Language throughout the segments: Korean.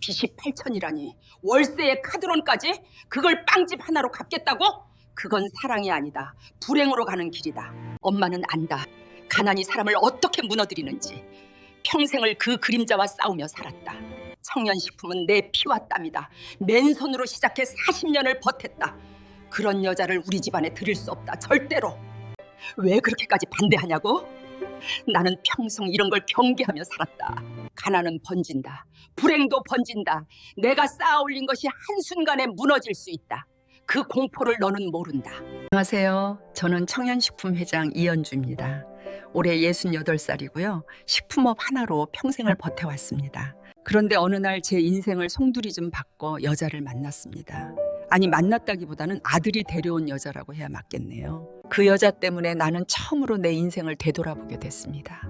빚이 8천이라니 월세에 카드론까지? 그걸 빵집 하나로 갚겠다고? 그건 사랑이 아니다. 불행으로 가는 길이다. 엄마는 안다. 가난이 사람을 어떻게 무너뜨리는지. 평생을 그 그림자와 싸우며 살았다. 청년식품은 내 피와 땀이다. 맨손으로 시작해 40년을 버텼다. 그런 여자를 우리 집안에 들일 수 없다. 절대로. 왜 그렇게까지 반대하냐고? 나는 평생 이런 걸 경계하며 살았다. 가난은 번진다. 불행도 번진다. 내가 쌓아 올린 것이 한순간에 무너질 수 있다. 그 공포를 너는 모른다. 안녕하세요. 저는 청년식품 회장 이연주입니다. 올해 68살이고요. 식품업 하나로 평생을 버텨왔습니다. 그런데 어느 날 제 인생을 송두리좀 바꿔 여자를 만났습니다. 아니, 만났다기보다는 아들이 데려온 여자라고 해야 맞겠네요. 그 여자 때문에 나는 처음으로 내 인생을 되돌아보게 됐습니다.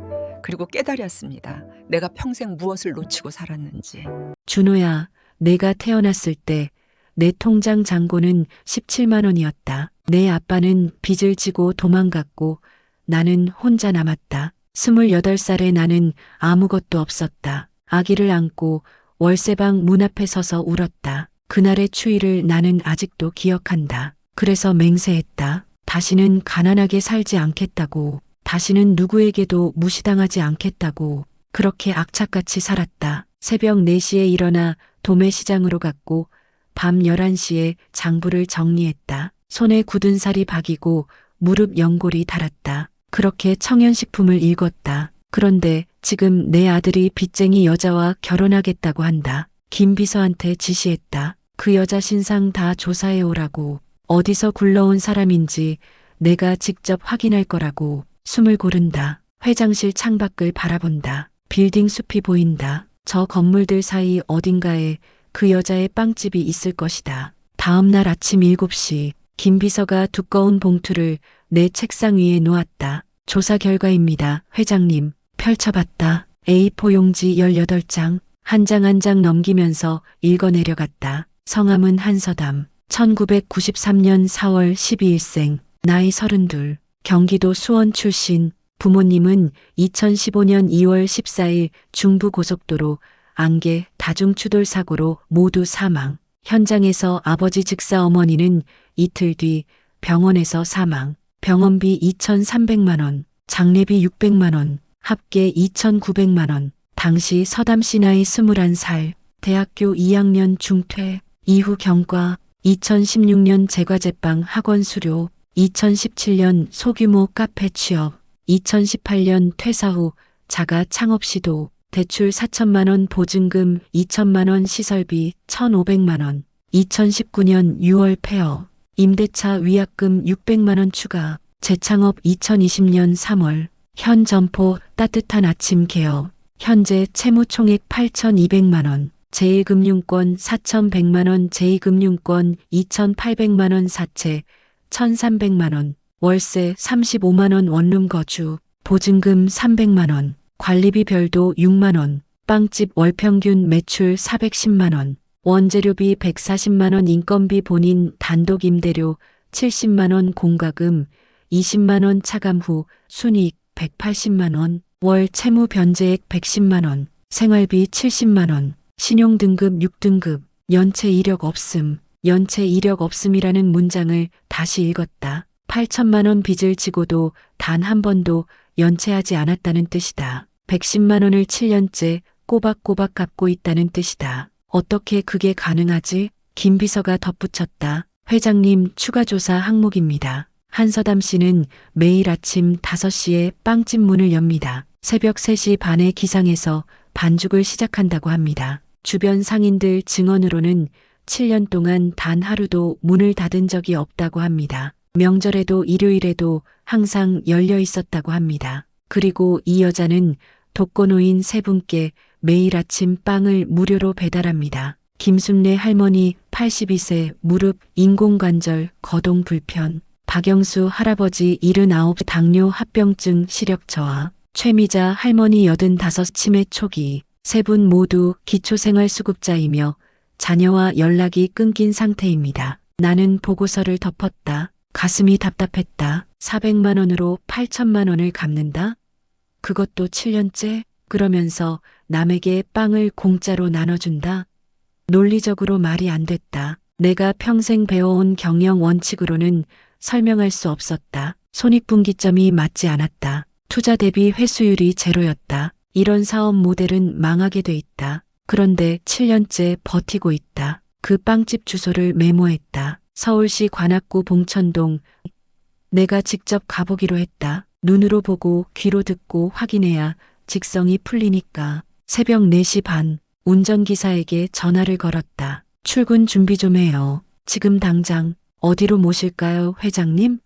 그리고 깨달았습니다. 내가 평생 무엇을 놓치고 살았는지. 준호야, 내가 태어났을 때 내 통장 잔고는 17만 원이었다. 내 아빠는 빚을 지고 도망갔고 나는 혼자 남았다. 28살의 나는 아무것도 없었다. 아기를 안고 월세방 문 앞에 서서 울었다. 그날의 추위를 나는 아직도 기억한다. 그래서 맹세했다. 다시는 가난하게 살지 않겠다고. 다시는 누구에게도 무시당하지 않겠다고. 그렇게 악착같이 살았다. 새벽 4시에 일어나 도매시장으로 갔고 밤 11시에 장부를 정리했다. 손에 굳은 살이 박이고 무릎 연골이 닳았다. 그렇게 청년식품을 읽었다. 그런데 지금 내 아들이 빚쟁이 여자와 결혼하겠다고 한다. 김 비서한테 지시했다. 그 여자 신상 다 조사해 오라고. 어디서 굴러온 사람인지 내가 직접 확인할 거라고. 숨을 고른다. 회장실 창밖을 바라본다. 빌딩 숲이 보인다. 저 건물들 사이 어딘가에 그 여자의 빵집이 있을 것이다. 다음 날 아침 7시 김 비서가 두꺼운 봉투를 내 책상 위에 놓았다. 조사 결과입니다. 회장님. 펼쳐봤다. A4 용지 18장. 한 장 한 장 넘기면서 읽어내려갔다. 성함은 한서담. 1993년 4월 12일생. 나이 32. 경기도 수원 출신. 부모님은 2015년 2월 14일 중부고속도로 안개 다중추돌 사고로 모두 사망. 현장에서 아버지 즉사 어머니는 이틀 뒤 병원에서 사망. 병원비 2,300만 원, 장례비 600만 원, 합계 2,900만 원. 당시 서담 씨 나이 21살, 대학교 2학년 중퇴, 이후 경과, 2016년 제과제빵 학원 수료, 2017년 소규모 카페 취업, 2018년 퇴사 후 자가 창업 시도, 대출 4천만 원 보증금 2천만 원 시설비 1,500만 원, 2019년 6월 폐업, 임대차 위약금 600만 원 추가, 재창업 2020년 3월, 현 점포 따뜻한 아침 개업, 현재 채무 총액 8,200만 원, 제1금융권 4,100만 원, 제2금융권 2,800만 원 사채 1,300만 원, 월세 35만 원 원룸 거주, 보증금 300만 원, 관리비 별도 6만 원, 빵집 월평균 매출 410만 원, 원재료비 140만 원, 인건비 본인 단독 임대료 70만 원, 공과금 20만 원, 차감 후 순이익 180만 원, 월 채무 변제액 110만 원, 생활비 70만 원, 신용 등급 6등급, 연체 이력 없음, 연체 이력 없음이라는 문장을 다시 읽었다. 8천만 원 빚을 지고도 단 한 번도 연체하지 않았다는 뜻이다. 110만 원을 7년째 꼬박꼬박 갚고 있다는 뜻이다. 어떻게 그게 가능하지? 김 비서가 덧붙였다. 회장님, 추가 조사 항목입니다. 한서담 씨는 매일 아침 5시에 빵집 문을 엽니다. 새벽 3시 반에 기상해서 반죽을 시작한다고 합니다. 주변 상인들 증언으로는 7년 동안 단 하루도 문을 닫은 적이 없다고 합니다. 명절에도 일요일에도 항상 열려 있었다고 합니다. 그리고 이 여자는 독거노인 3분께 매일 아침 빵을 무료로 배달합니다. 김순례 할머니 82세 무릎 인공관절 거동 불편, 박영수 할아버지 79 당뇨 합병증 시력 저하, 최미자 할머니 85 치매 초기, 3분 모두 기초생활수급자이며 자녀와 연락이 끊긴 상태입니다. 나는 보고서를 덮었다. 가슴이 답답했다. 400만 원으로 8천만 원을 갚는다? 그것도 7년째? 그러면서 남에게 빵을 공짜로 나눠준다? 논리적으로 말이 안 됐다. 내가 평생 배워온 경영 원칙으로는 설명할 수 없었다. 손익분기점이 맞지 않았다. 투자 대비 회수율이 제로였다. 이런 사업 모델은 망하게 돼 있다. 그런데 7년째 버티고 있다. 그 빵집 주소를 메모했다. 서울시 관악구 봉천동. 내가 직접 가보기로 했다. 눈으로 보고 귀로 듣고 확인해야 직성이 풀리니까. 새벽 4시 반 운전기사에게 전화를 걸었다. 출근 준비 좀 해요. 지금 당장 어디로 모실까요, 회장님?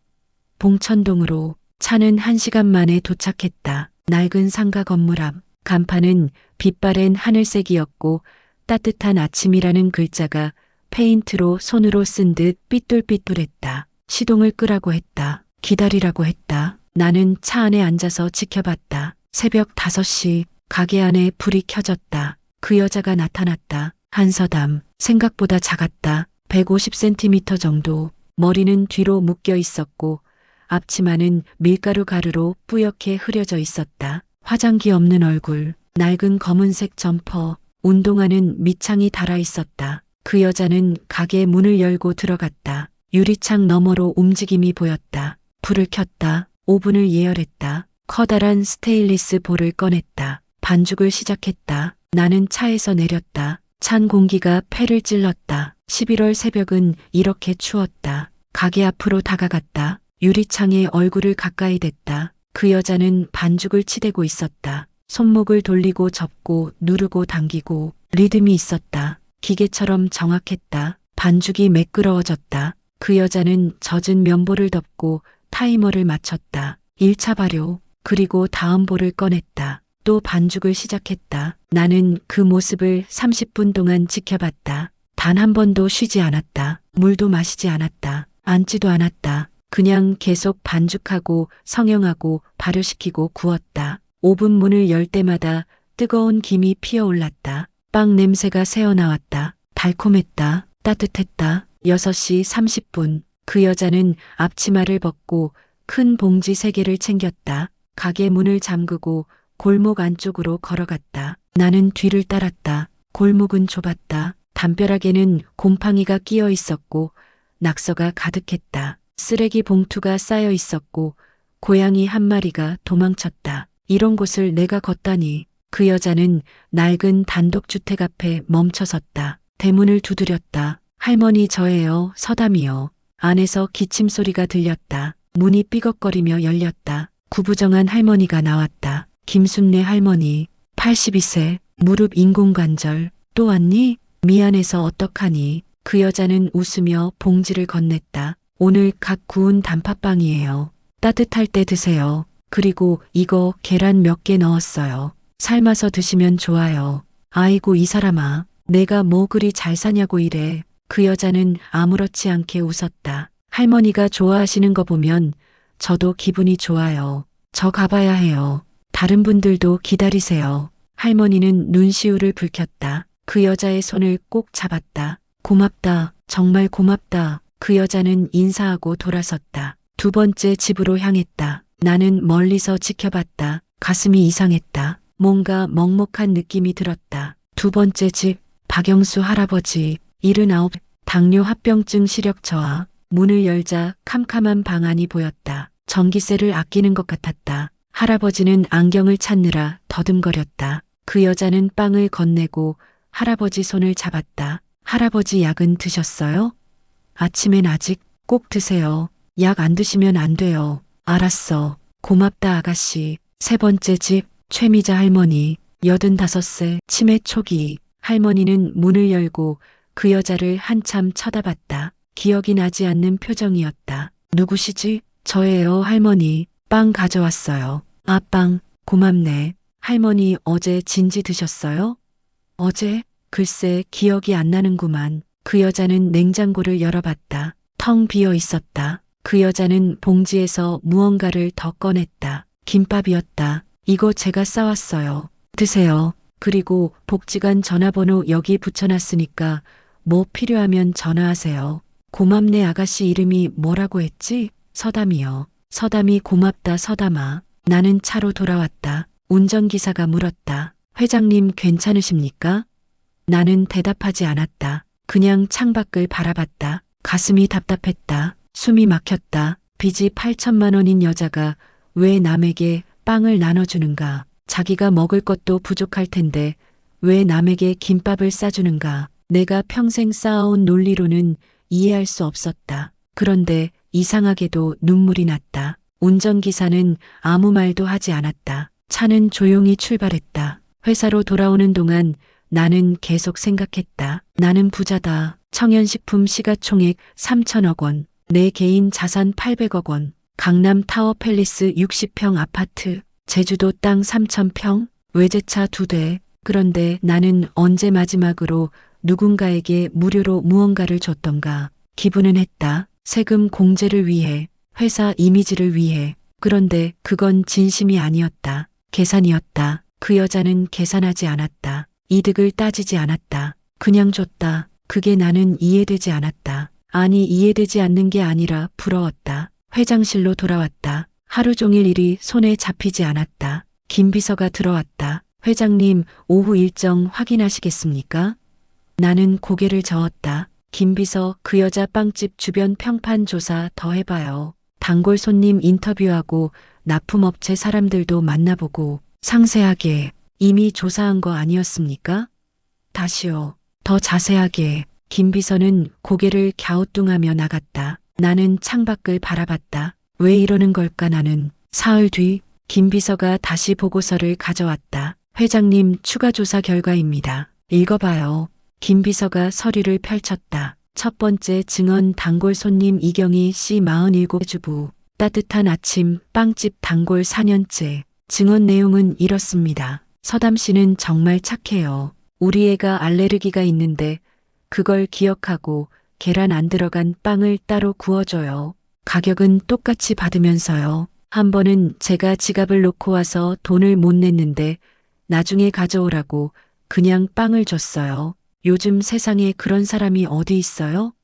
봉천동으로. 차는 1시간 만에 도착했다. 낡은 상가 건물 앞. 간판은 빛바랜 하늘색이었고 따뜻한 아침이라는 글자가 페인트로 손으로 쓴 듯 삐뚤삐뚤했다. 시동을 끄라고 했다. 기다리라고 했다. 나는 차 안에 앉아서 지켜봤다. 새벽 5시 가게 안에 불이 켜졌다. 그 여자가 나타났다. 한서담. 생각보다 작았다. 150cm 정도. 머리는 뒤로 묶여 있었고 앞치마는 밀가루 가루로 뿌옇게 흐려져 있었다. 화장기 없는 얼굴, 낡은 검은색 점퍼, 운동화는 밑창이 달아 있었다. 그 여자는 가게 문을 열고 들어갔다. 유리창 너머로 움직임이 보였다. 불을 켰다. 오븐을 예열했다. 커다란 스테인리스 볼을 꺼냈다. 반죽을 시작했다. 나는 차에서 내렸다. 찬 공기가 폐를 찔렀다. 11월 새벽은 이렇게 추웠다. 가게 앞으로 다가갔다. 유리창에 얼굴을 가까이 댔다. 그 여자는 반죽을 치대고 있었다. 손목을 돌리고 접고 누르고 당기고 리듬이 있었다. 기계처럼 정확했다. 반죽이 매끄러워졌다. 그 여자는 젖은 면보를 덮고 타이머를 맞췄다. 1차 발효. 그리고 다음 볼을 꺼냈다. 또 반죽을 시작했다. 나는 그 모습을 30분 동안 지켜봤다. 단 한 번도 쉬지 않았다. 물도 마시지 않았다. 앉지도 않았다. 그냥 계속 반죽하고 성형하고 발효시키고 구웠다. 오븐 문을 열 때마다 뜨거운 김이 피어올랐다. 빵 냄새가 새어나왔다. 달콤했다. 따뜻했다. 6시 30분. 그 여자는 앞치마를 벗고 큰 봉지 3개를 챙겼다. 가게 문을 잠그고 골목 안쪽으로 걸어갔다. 나는 뒤를 따랐다. 골목은 좁았다. 담벼락에는 곰팡이가 끼어 있었고 낙서가 가득했다. 쓰레기 봉투가 쌓여 있었고 고양이 한 마리가 도망쳤다. 이런 곳을 내가 걷다니. 그 여자는 낡은 단독주택 앞에 멈춰섰다. 대문을 두드렸다. 할머니 저예요. 서담이요. 안에서 기침 소리가 들렸다. 문이 삐걱거리며 열렸다. 구부정한 할머니가 나왔다. 김순례 할머니. 82세. 무릎 인공관절. 또 왔니? 미안해서 어떡하니. 그 여자는 웃으며 봉지를 건넸다. 오늘 갓 구운 단팥빵이에요. 따뜻할 때 드세요. 그리고 이거 계란 몇 개 넣었어요. 삶아서 드시면 좋아요. 아이고 이 사람아. 내가 뭐 그리 잘 사냐고 이래. 그 여자는 아무렇지 않게 웃었다. 할머니가 좋아하시는 거 보면 저도 기분이 좋아요. 저 가봐야 해요. 다른 분들도 기다리세요. 할머니는 눈시울을 붉혔다. 그 여자의 손을 꼭 잡았다. 고맙다. 정말 고맙다. 그 여자는 인사하고 돌아섰다. 2번째 집으로 향했다. 나는 멀리서 지켜봤다. 가슴이 이상했다. 뭔가 먹먹한 느낌이 들었다. 2번째 집. 박영수 할아버지. 79. 당뇨 합병증 시력 저하. 문을 열자 캄캄한 방 안이 보였다. 전기세를 아끼는 것 같았다. 할아버지는 안경을 찾느라 더듬거렸다. 그 여자는 빵을 건네고 할아버지 손을 잡았다. 할아버지 약은 드셨어요? 아침엔 아직. 꼭 드세요. 약 안 드시면 안 돼요. 알았어. 고맙다 아가씨. 3번째 집. 최미자 할머니. 85세. 치매 초기. 할머니는 문을 열고 그 여자를 한참 쳐다봤다. 기억이 나지 않는 표정이었다. 누구시지? 저예요 할머니. 빵 가져왔어요. 아 빵. 고맙네. 할머니 어제 진지 드셨어요? 어제? 글쎄 기억이 안 나는구만. 그 여자는 냉장고를 열어봤다. 텅 비어 있었다. 그 여자는 봉지에서 무언가를 더 꺼냈다. 김밥이었다. 이거 제가 싸왔어요. 드세요. 그리고 복지관 전화번호 여기 붙여놨으니까 뭐 필요하면 전화하세요. 고맙네 아가씨 이름이 뭐라고 했지? 서담이요. 서담이 고맙다 서담아. 나는 차로 돌아왔다. 운전기사가 물었다. 회장님 괜찮으십니까? 나는 대답하지 않았다. 그냥 창밖을 바라봤다. 가슴이 답답했다. 숨이 막혔다. 빚이 8천만 원인 여자가 왜 남에게 빵을 나눠주는가? 자기가 먹을 것도 부족할 텐데 왜 남에게 김밥을 싸주는가? 내가 평생 쌓아온 논리로는 이해할 수 없었다. 그런데 이상하게도 눈물이 났다. 운전기사는 아무 말도 하지 않았다. 차는 조용히 출발했다. 회사로 돌아오는 동안 나는 계속 생각했다. 나는 부자다. 청년식품 시가총액 3천억 원. 내 개인 자산 800억 원. 강남 타워 팰리스 60평 아파트. 제주도 땅 3,000평. 외제차 2대. 그런데 나는 언제 마지막으로 누군가에게 무료로 무언가를 줬던가. 기부는 했다. 세금 공제를 위해. 회사 이미지를 위해. 그런데 그건 진심이 아니었다. 계산이었다. 그 여자는 계산하지 않았다. 이득을 따지지 않았다. 그냥 줬다. 그게 나는 이해되지 않았다. 아니, 이해되지 않는 게 아니라 부러웠다. 회장실로 돌아왔다. 하루 종일 일이 손에 잡히지 않았다. 김 비서가 들어왔다. 회장님, 오후 일정 확인하시겠습니까? 나는 고개를 저었다. 김 비서, 그 여자 빵집 주변 평판 조사 더 해봐요. 단골 손님 인터뷰하고 납품업체 사람들도 만나보고 상세하게. 이미 조사한 거 아니었습니까? 다시요. 더 자세하게. 김 비서는 고개를 갸우뚱하며 나갔다. 나는 창밖을 바라봤다. 왜 이러는 걸까 나는. 사흘 뒤 김 비서가 다시 보고서를 가져왔다. 회장님, 추가 조사 결과입니다. 읽어봐요. 김 비서가 서류를 펼쳤다. 첫 번째 증언, 단골 손님 이경희 씨 47 주부. 따뜻한 아침, 빵집 단골 4년째. 증언 내용은 이렇습니다. 서담 씨는 정말 착해요. 우리 애가 알레르기가 있는데 그걸 기억하고 계란 안 들어간 빵을 따로 구워줘요. 가격은 똑같이 받으면서요. 한 번은 제가 지갑을 놓고 와서 돈을 못 냈는데 나중에 가져오라고 그냥 빵을 줬어요. 요즘 세상에 그런 사람이 어디 있어요?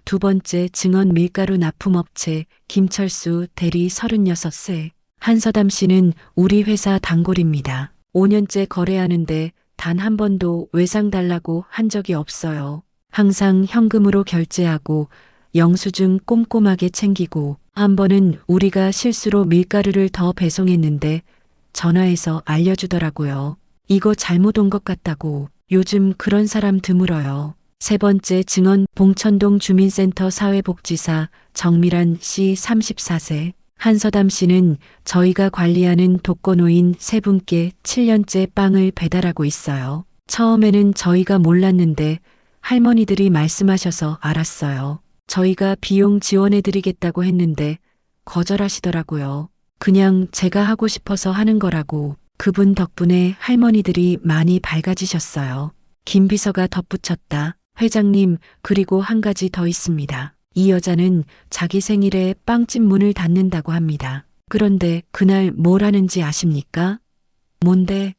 두 번째 증언, 밀가루 납품업체 김철수 대리 36세. 한서담 씨는 우리 회사 단골입니다. 5년째 거래하는데 단 한 번도 외상 달라고 한 적이 없어요. 항상 현금으로 결제하고 영수증 꼼꼼하게 챙기고, 한 번은 우리가 실수로 밀가루를 더 배송했는데 전화해서 알려주더라고요. 이거 잘못 온 것 같다고. 요즘 그런 사람 드물어요. 세 번째 증언, 봉천동 주민센터 사회복지사 정미란 씨 34세. 한서담 씨는 저희가 관리하는 독거노인 세 분께 7년째 빵을 배달하고 있어요. 처음에는 저희가 몰랐는데 할머니들이 말씀하셔서 알았어요. 저희가 비용 지원해드리겠다고 했는데 거절하시더라고요. 그냥 제가 하고 싶어서 하는 거라고. 그분 덕분에 할머니들이 많이 밝아지셨어요. 김 비서가 덧붙였다. 회장님, 그리고 한 가지 더 있습니다. 이 여자는 자기 생일에 빵집 문을 닫는다고 합니다. 그런데 그날 뭘 하는지 아십니까? 뭔데?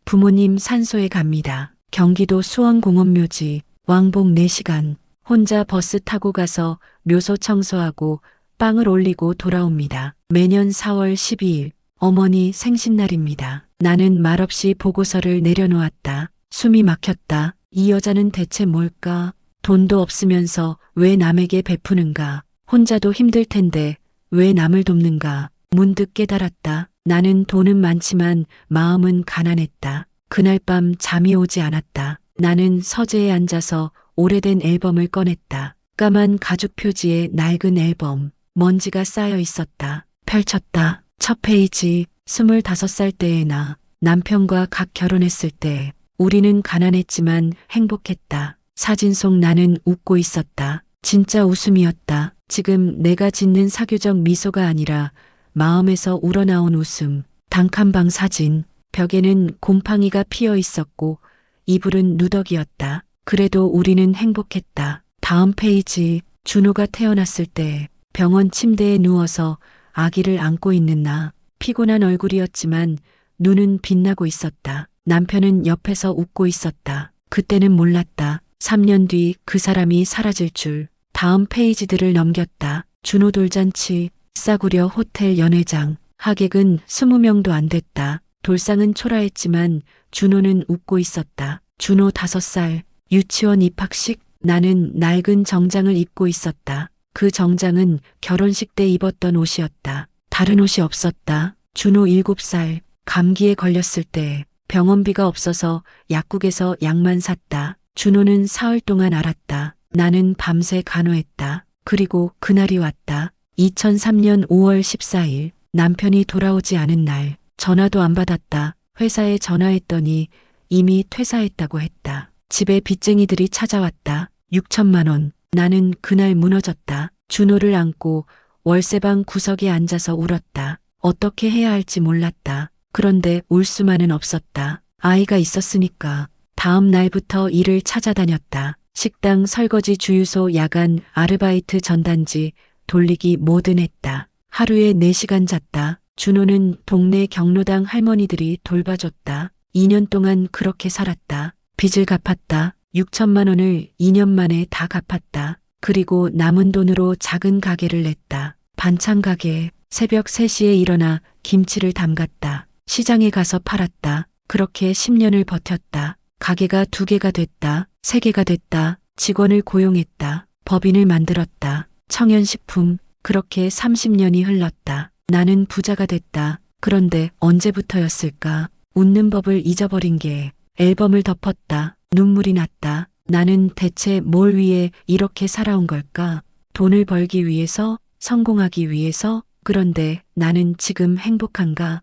부모님 산소에 갑니다. 경기도 수원공원묘지 왕복 4시간. 혼자 버스 타고 가서 묘소 청소하고 빵을 올리고 돌아옵니다. 매년 4월 12일 어머니 생신날입니다. 나는 말없이 보고서를 내려놓았다. 숨이 막혔다. 이 여자는 대체 뭘까? 돈도 없으면서 왜 남에게 베푸는가? 혼자도 힘들 텐데 왜 남을 돕는가? 문득 깨달았다. 나는 돈은 많지만 마음은 가난했다. 그날 밤 잠이 오지 않았다. 나는 서재에 앉아서 오래된 앨범을 꺼냈다. 까만 가죽 표지의 낡은 앨범. 먼지가 쌓여 있었다. 펼쳤다. 첫 페이지. 25살 때의 나. 남편과 각 결혼했을 때. 우리는 가난했지만 행복했다. 사진 속 나는 웃고 있었다. 진짜 웃음이었다. 지금 내가 짓는 사교적 미소가 아니라 마음에서 우러나온 웃음. 단칸방 사진. 벽에는 곰팡이가 피어 있었고 이불은 누더기였다. 그래도 우리는 행복했다. 다음 페이지. 준호가 태어났을 때 병원 침대에 누워서 아기를 안고 있는 나. 피곤한 얼굴이었지만 눈은 빛나고 있었다. 남편은 옆에서 웃고 있었다. 그때는 몰랐다. 3년 뒤 그 사람이 사라질 줄. 다음 페이지들을 넘겼다. 준호 돌잔치, 싸구려 호텔 연회장. 하객은 20명도 안 됐다. 돌상은 초라했지만 준호는 웃고 있었다. 준호 5살, 유치원 입학식. 나는 낡은 정장을 입고 있었다. 그 정장은 결혼식 때 입었던 옷이었다. 다른 옷이 없었다. 준호 7살, 감기에 걸렸을 때 병원비가 없어서 약국에서 약만 샀다. 준호는 사흘 동안 앓았다. 나는 밤새 간호했다. 그리고 그날이 왔다. 2003년 5월 14일, 남편이 돌아오지 않은 날, 전화도 안 받았다. 회사에 전화했더니 이미 퇴사했다고 했다. 집에 빚쟁이들이 찾아왔다. 6천만 원. 나는 그날 무너졌다. 준호를 안고 월세방 구석에 앉아서 울었다. 어떻게 해야 할지 몰랐다. 그런데 울 수만은 없었다. 아이가 있었으니까. 다음 날부터 일을 찾아다녔다. 식당, 설거지, 주유소, 야간, 아르바이트, 전단지, 돌리기 뭐든 했다. 하루에 4시간 잤다. 준호는 동네 경로당 할머니들이 돌봐줬다. 2년 동안 그렇게 살았다. 빚을 갚았다. 6천만 원을 2년 만에 다 갚았다. 그리고 남은 돈으로 작은 가게를 냈다. 반찬 가게. 새벽 3시에 일어나 김치를 담갔다. 시장에 가서 팔았다. 그렇게 10년을 버텼다. 가게가 2개가 됐다. 3개가 됐다. 직원을 고용했다. 법인을 만들었다. 청년식품. 그렇게 30년이 흘렀다. 나는 부자가 됐다. 그런데 언제부터였을까? 웃는 법을 잊어버린 게 앨범을 덮었다. 눈물이 났다. 나는 대체 뭘 위해 이렇게 살아온 걸까? 돈을 벌기 위해서? 성공하기 위해서? 그런데 나는 지금 행복한가?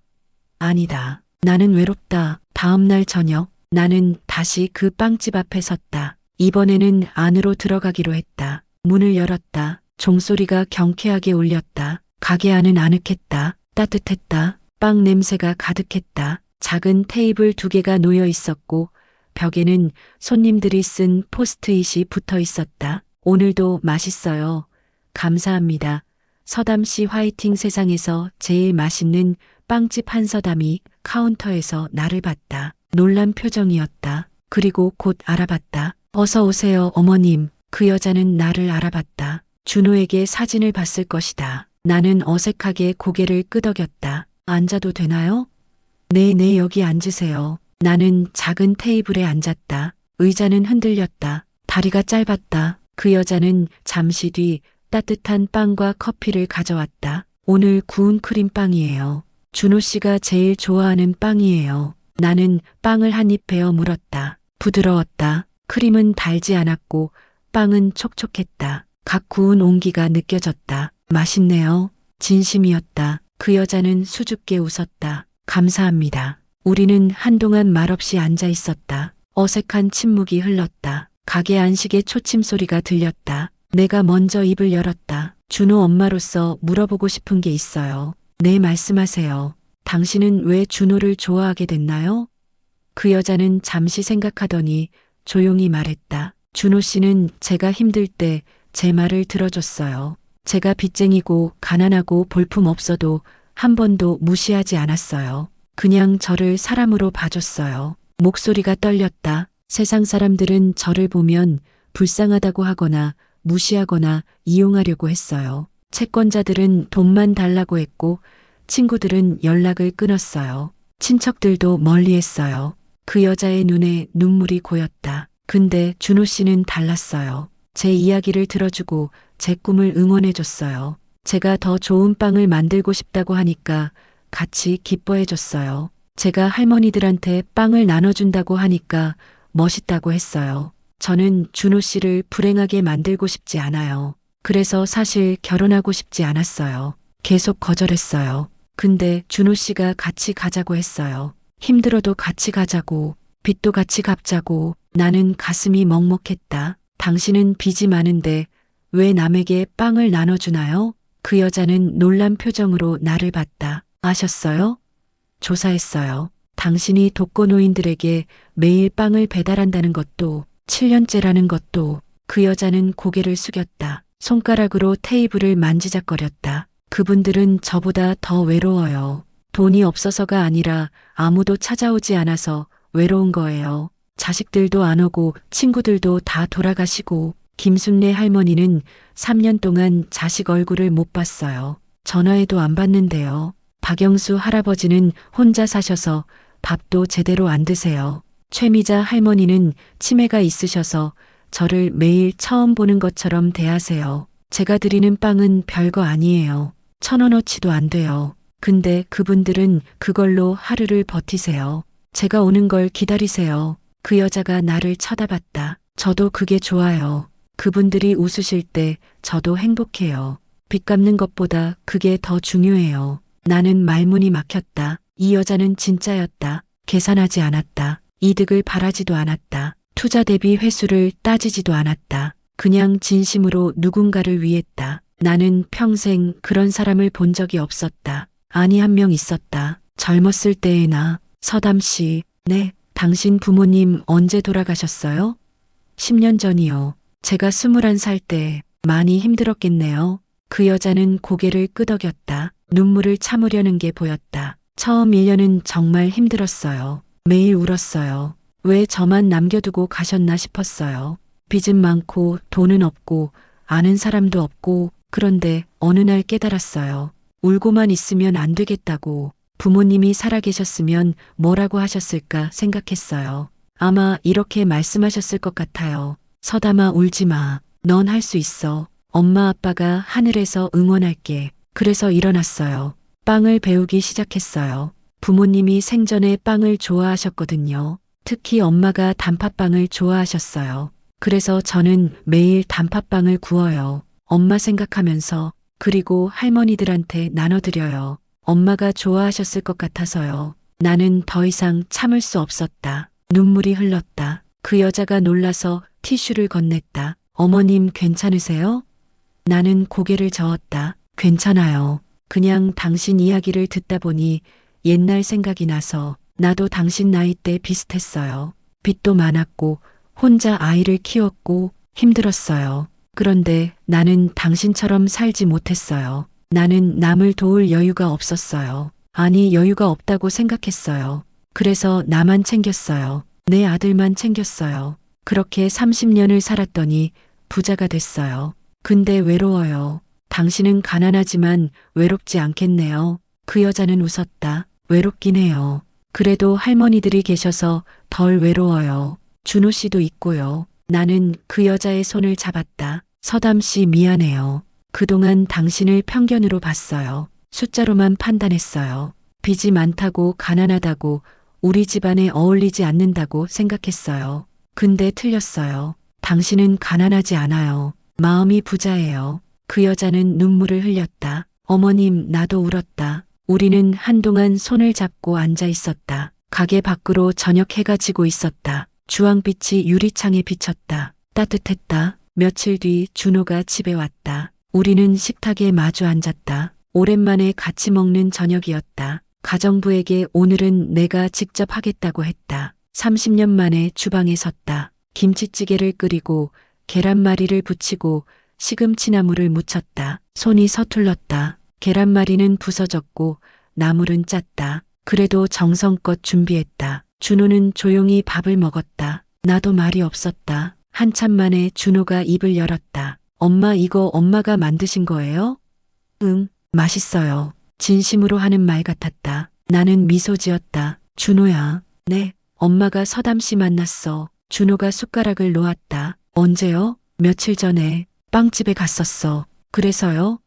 아니다. 나는 외롭다. 다음 날 저녁, 나는 다시 그 빵집 앞에 섰다. 이번에는 안으로 들어가기로 했다. 문을 열었다. 종소리가 경쾌하게 울렸다. 가게 안은 아늑했다. 따뜻했다. 빵 냄새가 가득했다. 작은 테이블 2개가 놓여 있었고 벽에는 손님들이 쓴 포스트잇이 붙어 있었다. 오늘도 맛있어요. 감사합니다. 서담 씨 화이팅. 세상에서 제일 맛있는 빵집 한서담이 카운터에서 나를 봤다. 놀란 표정이었다. 그리고 곧 알아봤다. 어서 오세요, 어머님. 그 여자는 나를 알아봤다. 준호에게 사진을 봤을 것이다. 나는 어색하게 고개를 끄덕였다. 앉아도 되나요? 네, 여기 앉으세요. 나는 작은 테이블에 앉았다. 의자는 흔들렸다. 다리가 짧았다. 그 여자는 잠시 뒤 따뜻한 빵과 커피를 가져왔다. 오늘 구운 크림빵이에요. 준호 씨가 제일 좋아하는 빵이에요. 나는 빵을 한 입 베어 물었다. 부드러웠다. 크림은 달지 않았고 빵은 촉촉했다. 각 구운 온기가 느껴졌다. 맛있네요. 진심이었다. 그 여자는 수줍게 웃었다. 감사합니다. 우리는 한동안 말없이 앉아 있었다. 어색한 침묵이 흘렀다. 가게 안식의 초침 소리가 들렸다. 내가 먼저 입을 열었다. 준호 엄마로서 물어보고 싶은 게 있어요. 네, 말씀하세요. 당신은 왜 준호를 좋아하게 됐나요? 그 여자는 잠시 생각하더니 조용히 말했다. 준호 씨는 제가 힘들 때 제 말을 들어줬어요. 제가 빚쟁이고 가난하고 볼품 없어도 한 번도 무시하지 않았어요. 그냥 저를 사람으로 봐줬어요. 목소리가 떨렸다. 세상 사람들은 저를 보면 불쌍하다고 하거나 무시하거나 이용하려고 했어요. 채권자들은 돈만 달라고 했고 친구들은 연락을 끊었어요. 친척들도 멀리했어요. 그 여자의 눈에 눈물이 고였다. 근데 준호 씨는 달랐어요. 제 이야기를 들어주고 제 꿈을 응원해줬어요. 제가 더 좋은 빵을 만들고 싶다고 하니까 같이 기뻐해줬어요. 제가 할머니들한테 빵을 나눠준다고 하니까 멋있다고 했어요. 저는 준호 씨를 불행하게 만들고 싶지 않아요. 그래서 사실 결혼하고 싶지 않았어요. 계속 거절했어요. 근데 준호 씨가 같이 가자고 했어요. 힘들어도 같이 가자고, 빚도 같이 갚자고. 나는 가슴이 먹먹했다. 당신은 빚이 많은데 왜 남에게 빵을 나눠주나요? 그 여자는 놀란 표정으로 나를 봤다. 아셨어요? 조사했어요. 당신이 독거노인들에게 매일 빵을 배달한다는 것도 7년째라는 것도. 그 여자는 고개를 숙였다. 손가락으로 테이블을 만지작거렸다. 그분들은 저보다 더 외로워요. 돈이 없어서가 아니라 아무도 찾아오지 않아서 외로운 거예요. 자식들도 안 오고 친구들도 다 돌아가시고. 김순례 할머니는 3년 동안 자식 얼굴을 못 봤어요. 전화해도 안 받는데요. 박영수 할아버지는 혼자 사셔서 밥도 제대로 안 드세요. 최미자 할머니는 치매가 있으셔서 저를 매일 처음 보는 것처럼 대하세요. 제가 드리는 빵은 별거 아니에요. 1,000원어치도 안 돼요. 근데 그분들은 그걸로 하루를 버티세요. 제가 오는 걸 기다리세요. 그 여자가 나를 쳐다봤다. 저도 그게 좋아요. 그분들이 웃으실 때 저도 행복해요. 빚 갚는 것보다 그게 더 중요해요. 나는 말문이 막혔다. 이 여자는 진짜였다. 계산하지 않았다. 이득을 바라지도 않았다. 투자 대비 회수를 따지지도 않았다. 그냥 진심으로 누군가를 위했다. 나는 평생 그런 사람을 본 적이 없었다. 아니, 한 명 있었다. 젊었을 때의 나. 서담 씨. 네, 당신 부모님 언제 돌아가셨어요? 10년 전이요. 제가 21살 때 많이 힘들었겠네요. 그 여자는 고개를 끄덕였다. 눈물을 참으려는 게 보였다. 처음 1년은 정말 힘들었어요. 매일 울었어요. 왜 저만 남겨두고 가셨나 싶었어요. 빚은 많고 돈은 없고 아는 사람도 없고, 그런데 어느 날 깨달았어요. 울고만 있으면 안 되겠다고. 부모님이 살아계셨으면 뭐라고 하셨을까 생각했어요. 아마 이렇게 말씀하셨을 것 같아요. 서담아, 울지 마. 넌 할 수 있어. 엄마 아빠가 하늘에서 응원할게. 그래서 일어났어요. 빵을 배우기 시작했어요. 부모님이 생전에 빵을 좋아하셨거든요. 특히 엄마가 단팥빵을 좋아하셨어요. 그래서 저는 매일 단팥빵을 구워요. 엄마 생각하면서. 그리고 할머니들한테 나눠드려요. 엄마가 좋아하셨을 것 같아서요. 나는 더 이상 참을 수 없었다. 눈물이 흘렀다. 그 여자가 놀라서 티슈를 건넸다. 어머님 괜찮으세요? 나는 고개를 저었다. 괜찮아요. 그냥 당신 이야기를 듣다 보니 옛날 생각이 나서. 나도 당신 나이 때 비슷했어요. 빚도 많았고 혼자 아이를 키웠고 힘들었어요. 그런데 나는 당신처럼 살지 못했어요. 나는 남을 도울 여유가 없었어요. 아니, 여유가 없다고 생각했어요. 그래서 나만 챙겼어요. 내 아들만 챙겼어요. 그렇게 30년을 살았더니 부자가 됐어요. 근데 외로워요. 당신은 가난하지만 외롭지 않겠네요. 그 여자는 웃었다. 외롭긴 해요. 그래도 할머니들이 계셔서 덜 외로워요. 준호 씨도 있고요. 나는 그 여자의 손을 잡았다. 서담 씨, 미안해요. 그동안 당신을 편견으로 봤어요. 숫자로만 판단했어요. 빚이 많다고 가난하다고 우리 집안에 어울리지 않는다고 생각했어요. 근데 틀렸어요. 당신은 가난하지 않아요. 마음이 부자예요. 그 여자는 눈물을 흘렸다. 어머님, 나도 울었다. 우리는 한동안 손을 잡고 앉아 있었다. 가게 밖으로 저녁 해가 지고 있었다. 주황빛이 유리창에 비쳤다. 따뜻했다. 며칠 뒤 준호가 집에 왔다. 우리는 식탁에 마주 앉았다. 오랜만에 같이 먹는 저녁이었다. 가정부에게 오늘은 내가 직접 하겠다고 했다. 30년 만에 주방에 섰다. 김치찌개를 끓이고 계란말이를 부치고 시금치나물을 무쳤다. 손이 서툴렀다. 계란말이는 부서졌고 나물은 짰다. 그래도 정성껏 준비했다. 준호는 조용히 밥을 먹었다. 나도 말이 없었다. 한참 만에 준호가 입을 열었다. 엄마, 이거 엄마가 만드신 거예요? 응, 맛있어요. 진심으로 하는 말 같았다. 나는 미소 지었다. 준호야. 네, 엄마가 서담 씨 만났어. 준호가 숟가락을 놓았다. 언제요? 며칠 전에 빵집에 갔었어. 그래서요?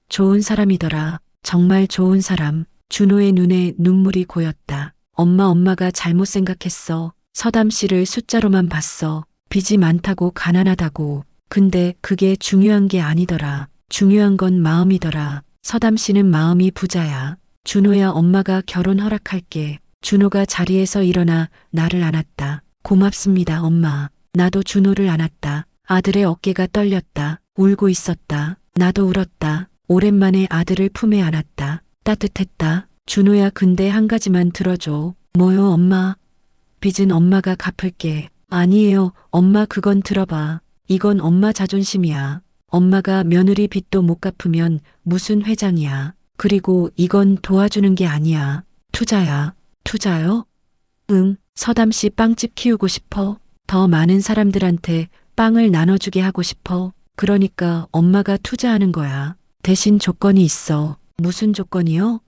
좋은 사람이더라. 정말 좋은 사람. 준호의 눈에 눈물이 고였다. 엄마가 잘못 생각했어. 서담 씨를 숫자로만 봤어. 빚이 많다고 가난하다고. 근데 그게 중요한 게 아니더라. 중요한 건 마음이더라. 서담 씨는 마음이 부자야. 준호야, 엄마가 결혼 허락할게. 준호가 자리에서 일어나 나를 안았다. 고맙습니다, 엄마. 나도 준호를 안았다. 아들의 어깨가 떨렸다. 울고 있었다. 나도 울었다. 오랜만에 아들을 품에 안았다. 따뜻했다. 준호야, 근데 한 가지만 들어줘. 뭐요, 엄마? 빚은 엄마가 갚을게. 아니에요, 엄마, 그건 들어봐. 이건 엄마 자존심이야. 엄마가 며느리 빚도 못 갚으면 무슨 회장이야. 그리고 이건 도와주는 게 아니야. 투자야. 투자요? 응, 서담 씨 빵집 키우고 싶어. 더 많은 사람들한테 빵을 나눠주게 하고 싶어. 그러니까 엄마가 투자하는 거야. 대신 조건이 있어. 무슨 조건이요?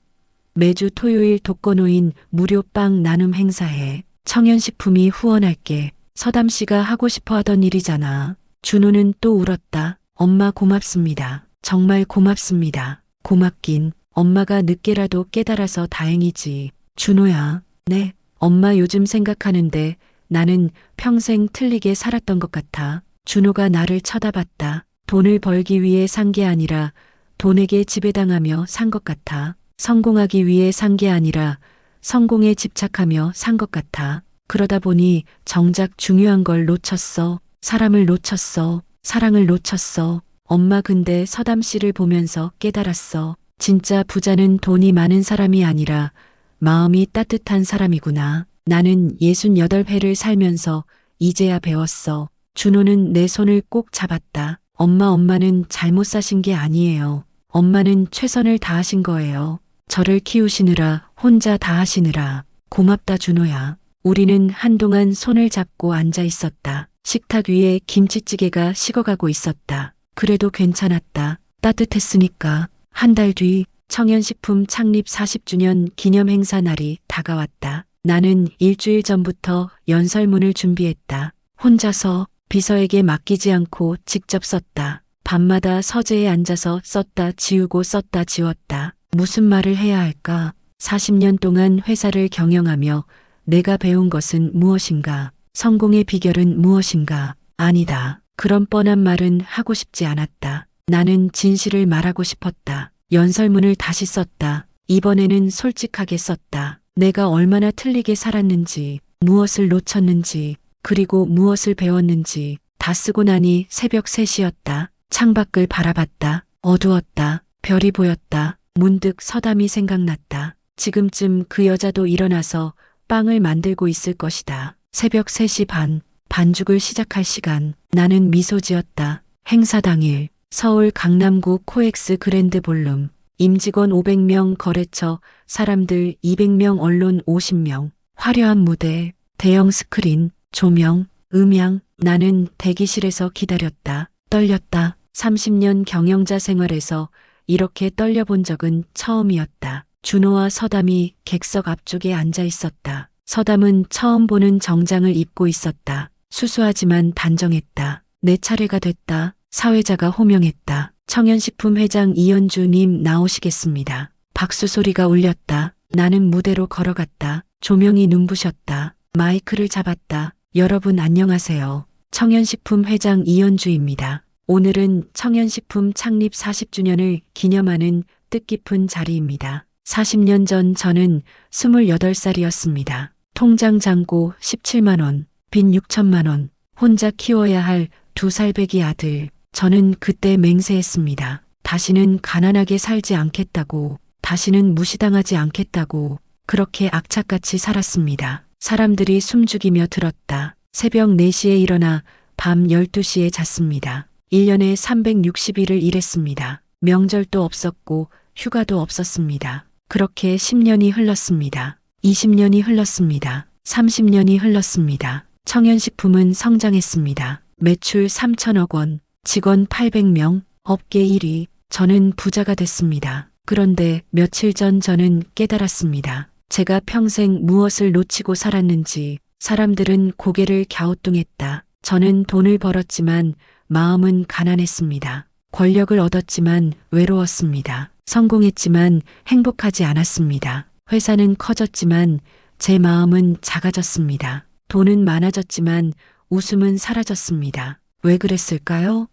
매주 토요일 독거노인 무료 빵 나눔 행사해. 청년식품이 후원할게. 서담 씨가 하고 싶어 하던 일이잖아. 준호는 또 울었다. 엄마 고맙습니다. 정말 고맙습니다. 고맙긴. 엄마가 늦게라도 깨달아서 다행이지. 준호야. 네. 엄마 요즘 생각하는데 나는 평생 틀리게 살았던 것 같아. 준호가 나를 쳐다봤다. 돈을 벌기 위해 산 게 아니라 돈에게 지배당하며 산 것 같아. 성공하기 위해 산 게 아니라 성공에 집착하며 산 것 같아. 그러다 보니 정작 중요한 걸 놓쳤어. 사람을 놓쳤어. 사랑을 놓쳤어. 엄마 근데 서담 씨를 보면서 깨달았어. 진짜 부자는 돈이 많은 사람이 아니라 마음이 따뜻한 사람이구나. 나는 68회를 살면서 이제야 배웠어. 준호는 내 손을 꼭 잡았다. 엄마는 잘못 사신 게 아니에요. 엄마는 최선을 다하신 거예요. 저를 키우시느라 혼자 다 하시느라. 고맙다 준호야. 우리는 한동안 손을 잡고 앉아 있었다. 식탁 위에 김치찌개가 식어가고 있었다. 그래도 괜찮았다. 따뜻했으니까. 한 달 뒤 청년식품 창립 40주년 기념 행사 날이 다가왔다. 나는 일주일 전부터 연설문을 준비했다. 혼자서 비서에게 맡기지 않고 직접 썼다. 밤마다 서재에 앉아서 썼다 지우고 썼다 지웠다. 무슨 말을 해야 할까? 40년 동안 회사를 경영하며 내가 배운 것은 무엇인가? 성공의 비결은 무엇인가? 아니다. 그런 뻔한 말은 하고 싶지 않았다. 나는 진실을 말하고 싶었다. 연설문을 다시 썼다. 이번에는 솔직하게 썼다. 내가 얼마나 틀리게 살았는지, 무엇을 놓쳤는지, 그리고 무엇을 배웠는지 다 쓰고 나니 새벽 3시였다. 창밖을 바라봤다. 어두웠다. 별이 보였다. 문득 서담이 생각났다. 지금쯤 그 여자도 일어나서 빵을 만들고 있을 것이다. 새벽 3시 반, 반죽을 시작할 시간. 나는 미소 지었다. 행사 당일, 서울 강남구 코엑스 그랜드 볼룸. 임직원 500명 거래처, 사람들 200명 언론 50명. 화려한 무대, 대형 스크린, 조명, 음향. 나는 대기실에서 기다렸다. 떨렸다. 30년 경영자 생활에서 이렇게 떨려본 적은 처음이었다. 준호와 서담이 객석 앞쪽에 앉아 있었다. 서담은 처음 보는 정장을 입고 있었다. 수수하지만 단정했다. 내 차례가 됐다. 사회자가 호명했다. 청년식품 회장 이현주님 나오시겠습니다. 박수 소리가 울렸다. 나는 무대로 걸어갔다. 조명이 눈부셨다. 마이크를 잡았다. 여러분 안녕하세요. 청년식품 회장 이현주입니다. 오늘은 청년식품 창립 40주년을 기념하는 뜻깊은 자리입니다. 40년 전 저는 28살이었습니다. 통장 잔고 17만 원, 빚 6천만 원, 혼자 키워야 할 2살배기 아들. 저는 그때 맹세했습니다. 다시는 가난하게 살지 않겠다고, 다시는 무시당하지 않겠다고, 그렇게 악착같이 살았습니다. 사람들이 숨죽이며 들었다. 새벽 4시에 일어나 밤 12시에 잤습니다. 1년에 360일을 일했습니다. 명절도 없었고 휴가도 없었습니다. 그렇게 10년이 흘렀습니다. 20년이 흘렀습니다. 30년이 흘렀습니다. 청년식품은 성장했습니다. 매출 3천억 원, 직원 800명, 업계 1위. 저는 부자가 됐습니다. 그런데 며칠 전 저는 깨달았습니다. 제가 평생 무엇을 놓치고 살았는지. 사람들은 고개를 갸우뚱했다. 저는 돈을 벌었지만 마음은 가난했습니다. 권력을 얻었지만 외로웠습니다. 성공했지만 행복하지 않았습니다. 회사는 커졌지만 제 마음은 작아졌습니다. 돈은 많아졌지만 웃음은 사라졌습니다. 왜 그랬을까요?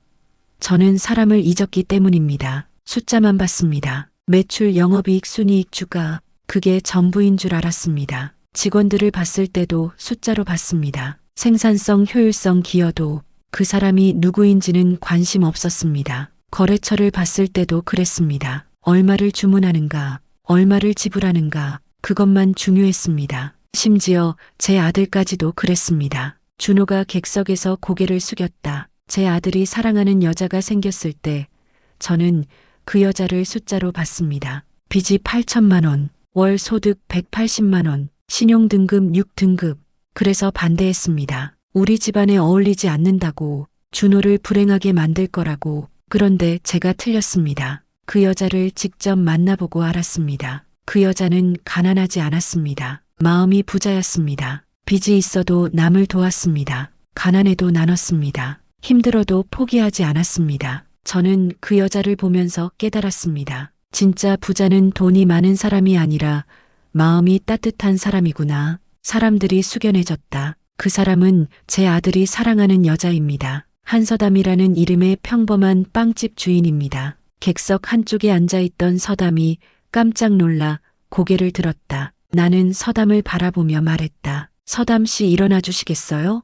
저는 사람을 잊었기 때문입니다. 숫자만 봤습니다. 매출, 영업이익, 순이익, 주가. 그게 전부인 줄 알았습니다. 직원들을 봤을 때도 숫자로 봤습니다. 생산성, 효율성, 기여도. 그 사람이 누구인지는 관심 없었습니다. 거래처를 봤을 때도 그랬습니다. 얼마를 주문하는가, 얼마를 지불하는가, 그것만 중요했습니다. 심지어 제 아들까지도 그랬습니다. 준호가 객석에서 고개를 숙였다. 제 아들이 사랑하는 여자가 생겼을 때 저는 그 여자를 숫자로 봤습니다. 빚이 8천만 원, 월 소득 180만 원, 신용등급 6등급. 그래서 반대했습니다. 우리 집안에 어울리지 않는다고, 준호를 불행하게 만들 거라고. 그런데 제가 틀렸습니다. 그 여자를 직접 만나보고 알았습니다. 그 여자는 가난하지 않았습니다. 마음이 부자였습니다. 빚이 있어도 남을 도왔습니다. 가난해도 나눴습니다. 힘들어도 포기하지 않았습니다. 저는 그 여자를 보면서 깨달았습니다. 진짜 부자는 돈이 많은 사람이 아니라 마음이 따뜻한 사람이구나. 사람들이 숙연해졌다. 그 사람은 제 아들이 사랑하는 여자입니다. 한서담이라는 이름의 평범한 빵집 주인입니다. 객석 한쪽에 앉아있던 서담이 깜짝 놀라 고개를 들었다. 나는 서담을 바라보며 말했다. 서담 씨 일어나 주시겠어요?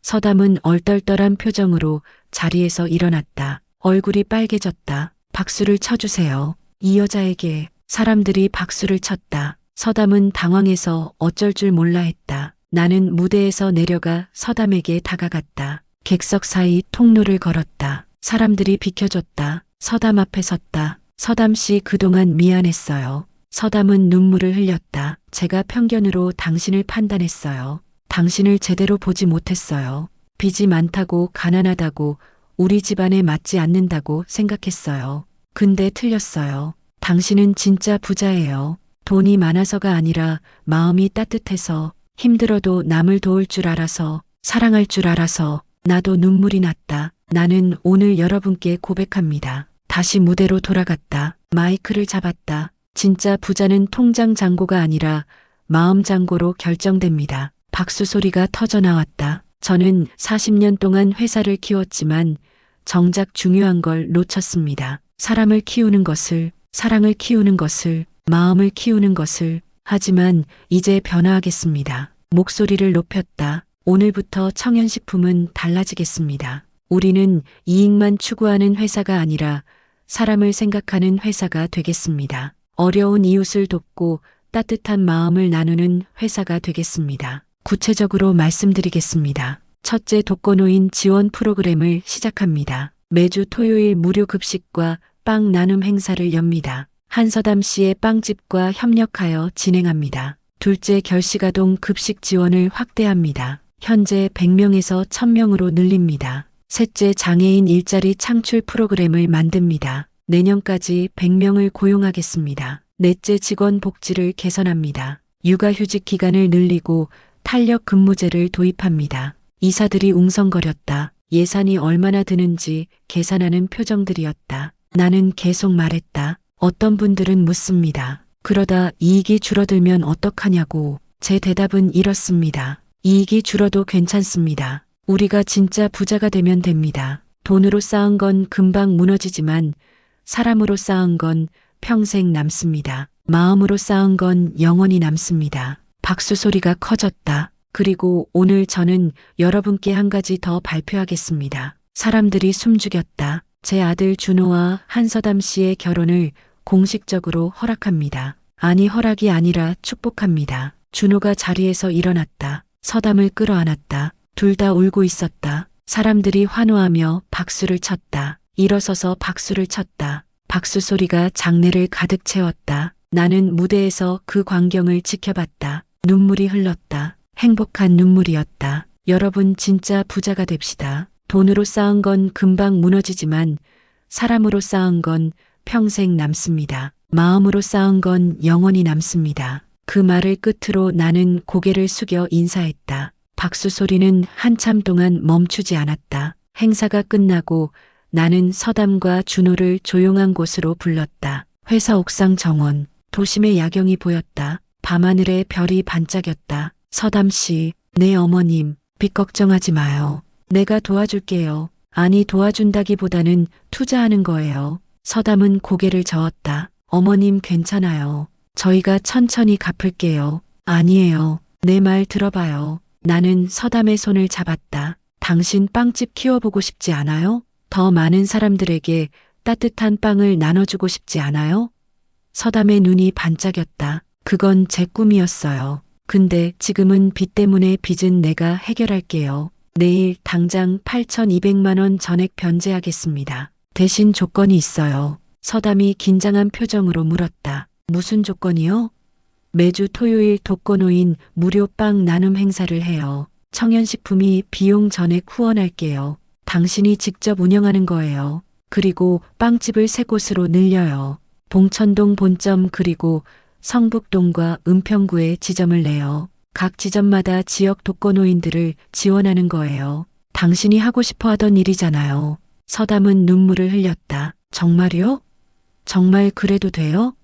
서담은 얼떨떨한 표정으로 자리에서 일어났다. 얼굴이 빨개졌다. 박수를 쳐주세요. 이 여자에게. 사람들이 박수를 쳤다. 서담은 당황해서 어쩔 줄 몰라 했다. 나는 무대에서 내려가 서담에게 다가갔다. 객석 사이 통로를 걸었다. 사람들이 비켜줬다. 서담 앞에 섰다. 서담 씨 그동안 미안했어요. 서담은 눈물을 흘렸다. 제가 편견으로 당신을 판단했어요. 당신을 제대로 보지 못했어요. 빚이 많다고 가난하다고 우리 집안에 맞지 않는다고 생각했어요. 근데 틀렸어요. 당신은 진짜 부자예요. 돈이 많아서가 아니라 마음이 따뜻해서 힘들어도 남을 도울 줄 알아서 사랑할 줄 알아서 나도 눈물이 났다. 나는 오늘 여러분께 고백합니다. 다시 무대로 돌아갔다. 마이크를 잡았다. 진짜 부자는 통장 잔고가 아니라 마음 잔고로 결정됩니다. 박수 소리가 터져 나왔다. 저는 40년 동안 회사를 키웠지만 정작 중요한 걸 놓쳤습니다. 사람을 키우는 것을, 사랑을 키우는 것을, 마음을 키우는 것을. 하지만 이제 변화하겠습니다. 목소리를 높였다. 오늘부터 청년식품은 달라지겠습니다. 우리는 이익만 추구하는 회사가 아니라 사람을 생각하는 회사가 되겠습니다. 어려운 이웃을 돕고 따뜻한 마음을 나누는 회사가 되겠습니다. 구체적으로 말씀드리겠습니다. 첫째, 독거노인 지원 프로그램을 시작합니다. 매주 토요일 무료 급식과 빵 나눔 행사를 엽니다. 한서담 씨의 빵집과 협력하여 진행합니다. 둘째, 결식아동 급식 지원을 확대합니다. 현재 100명에서 1000명으로 늘립니다. 셋째, 장애인 일자리 창출 프로그램을 만듭니다. 내년까지 100명을 고용하겠습니다. 넷째, 직원 복지를 개선합니다. 육아휴직 기간을 늘리고 탄력 근무제를 도입합니다. 이사들이 웅성거렸다. 예산이 얼마나 드는지 계산하는 표정들이었다. 나는 계속 말했다. 어떤 분들은 묻습니다. 그러다 이익이 줄어들면 어떡하냐고. 제 대답은 이렇습니다. 이익이 줄어도 괜찮습니다. 우리가 진짜 부자가 되면 됩니다. 돈으로 쌓은 건 금방 무너지지만 사람으로 쌓은 건 평생 남습니다. 마음으로 쌓은 건 영원히 남습니다. 박수 소리가 커졌다. 그리고 오늘 저는 여러분께 한 가지 더 발표하겠습니다. 사람들이 숨죽였다. 제 아들 준호와 한서담 씨의 결혼을 공식적으로 허락합니다. 아니, 허락이 아니라 축복합니다. 준호가 자리에서 일어났다. 서담을 끌어안았다. 둘 다 울고 있었다. 사람들이 환호하며 박수를 쳤다. 일어서서 박수를 쳤다. 박수 소리가 장내를 가득 채웠다. 나는 무대에서 그 광경을 지켜봤다. 눈물이 흘렀다. 행복한 눈물이었다. 여러분 진짜 부자가 됩시다. 돈으로 쌓은 건 금방 무너지지만 사람으로 쌓은 건 평생 남습니다. 마음으로 쌓은 건 영원히 남습니다. 그 말을 끝으로 나는 고개를 숙여 인사했다. 박수 소리는 한참 동안 멈추지 않았다. 행사가 끝나고 나는 서담과 준호를 조용한 곳으로 불렀다. 회사 옥상 정원, 도심의 야경이 보였다. 밤하늘에 별이 반짝였다. 서담 씨, 내 어머님, 빚 걱정하지 마요. 내가 도와줄게요. 아니, 도와준다기보다는 투자하는 거예요. 서담은 고개를 저었다. 어머님 괜찮아요. 저희가 천천히 갚을게요. 아니에요. 내 말 들어봐요. 나는 서담의 손을 잡았다. 당신 빵집 키워보고 싶지 않아요? 더 많은 사람들에게 따뜻한 빵을 나눠주고 싶지 않아요? 서담의 눈이 반짝였다. 그건 제 꿈이었어요. 근데 지금은 빚 때문에 빚은 내가 해결할게요. 내일 당장 8,200만 원 전액 변제하겠습니다. 대신 조건이 있어요. 서담이 긴장한 표정으로 물었다. 무슨 조건이요? 매주 토요일 독거노인 무료 빵 나눔 행사를 해요. 청년식품이 비용 전액 후원할게요. 당신이 직접 운영하는 거예요. 그리고 빵집을 3곳으로 늘려요. 봉천동 본점 그리고 성북동과 은평구에 지점을 내요. 각 지점마다 지역 독거노인들을 지원하는 거예요. 당신이 하고 싶어 하던 일이잖아요. 서담은 눈물을 흘렸다. 정말요? 정말 그래도 돼요?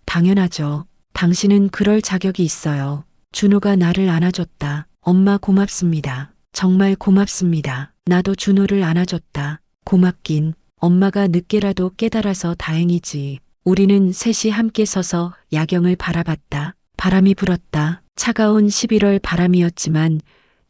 당연하죠. 당신은 그럴 자격이 있어요. 준호가 나를 안아줬다. 엄마 고맙습니다. 정말 고맙습니다. 나도 준호를 안아줬다. 고맙긴. 엄마가 늦게라도 깨달아서 다행이지. 우리는 셋이 함께 서서 야경을 바라봤다. 바람이 불었다. 차가운 11월 바람이었지만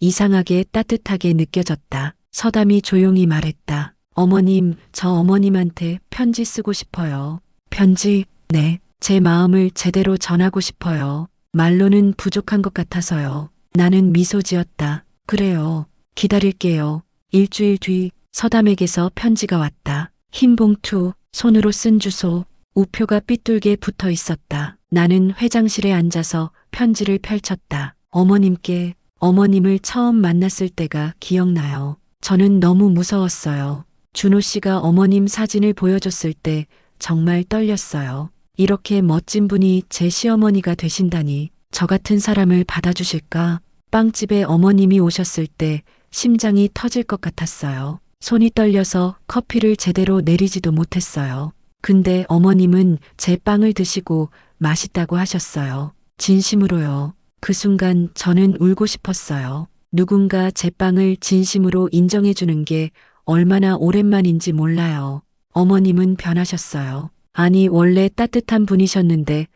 이상하게 따뜻하게 느껴졌다. 서담이 조용히 말했다. 어머님, 저 어머님한테 편지 쓰고 싶어요. 편지? 네. 제 마음을 제대로 전하고 싶어요. 말로는 부족한 것 같아서요. 나는 미소 지었다. 그래요. 기다릴게요. 일주일 뒤 서담에게서 편지가 왔다. 흰 봉투, 손으로 쓴 주소, 우표가 삐뚤게 붙어 있었다. 나는 회장실에 앉아서 편지를 펼쳤다. 어머님께, 어머님을 처음 만났을 때가 기억나요. 저는 너무 무서웠어요. 준호 씨가 어머님 사진을 보여줬을 때 정말 떨렸어요. 이렇게 멋진 분이 제 시어머니가 되신다니 저 같은 사람을 받아주실까? 빵집에 어머님이 오셨을 때 심장이 터질 것 같았어요. 손이 떨려서 커피를 제대로 내리지도 못했어요. 근데 어머님은 제 빵을 드시고 맛있다고 하셨어요. 진심으로요. 그 순간 저는 울고 싶었어요. 누군가 제 빵을 진심으로 인정해 주는 게 얼마나 오랜만인지 몰라요. 어머님은 변하셨어요. 아니, 원래 따뜻한 분이셨는데